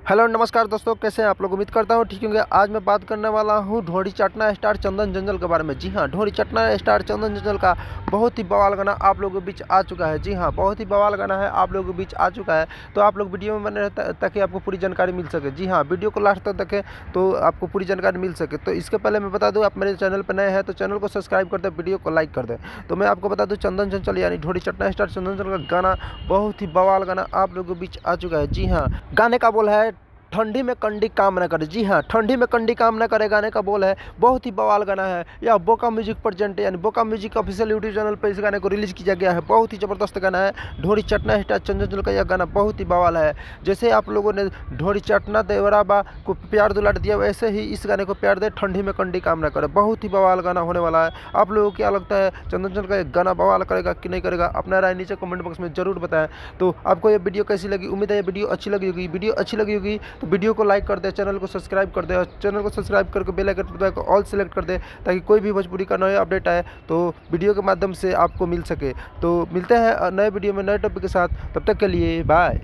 Hello नमस्कार दोस्तों, कैसे हैं आप लोग। उम्मीद करता हूँ ठीक होंगे। आज मैं बात करने वाला हूँ ढोरी चटना स्टार चंदन जंजल के बारे में। जी हाँ, ढोरी चटना स्टार चंदन जंजल का बहुत ही बवाल गाना आप लोगों के बीच आ चुका है। जी हाँ, बहुत ही बवाल गाना है, आप लोगों के बीच आ चुका है। तो आप लोग वीडियो में बने रहता ताकि आपको पूरी जानकारी मिल सके। जी हाँ, वीडियो को लास्ट तक देखें तो आपको पूरी जानकारी मिल सके। तो इसके पहले मैं बता दूँ, आप मेरे चैनल पर नए हैं तो चैनल को सब्सक्राइब कर दें, वीडियो को लाइक कर दें। तो मैं आपको बता दूँ, चंदन चंचल यानी ढोरी चटना स्टार चंदन चंचल का गाना बहुत ही बवाल गाना आप लोगों के बीच आ चुका है। जी हाँ, गाने का बोल है ठंडी में कंडी काम न करे। जी हाँ, ठंडी में कंडी काम न करे गाने का बोल है। बहुत ही बवाल गाना है। यह बोका म्यूजिक प्रेजेंट यानी बोका म्यूजिक ऑफिशियल यूट्यूब चैनल पर इस गाने को रिलीज किया गया है। बहुत ही ज़बरदस्त गाना है। ढोरी चटना स्टार चंदन चंचल का यह गाना बहुत ही बवाल है। जैसे आप लोगों ने ढोरी चटना देवरा बा को प्यार दुलार दिया, वैसे ही इस गाने को प्यार दे, ठंडी में कंडी काम न करे। बहुत ही बवाल गाना होने वाला है। आप लोगों को क्या लगता है, चंदन चंचल का यह गाना बवाल करेगा कि नहीं करेगा? अपना राय नीचे कमेंट बॉक्स में जरूर बताएं। तो आपको ये वीडियो कैसी लगी? उम्मीद है ये वीडियो अच्छी लगी होगी। वीडियो अच्छी लगी होगी तो वीडियो को लाइक कर दे, चैनल को सब्सक्राइब कर दे और चैनल को सब्सक्राइब करके बेल आइकन दबा के ऑल सेलेक्ट कर दे, ताकि कोई भी भोजपुरी का नया अपडेट आए तो वीडियो के माध्यम से आपको मिल सके। तो मिलते हैं नए वीडियो में नए टॉपिक के साथ। तब तक के लिए बाय।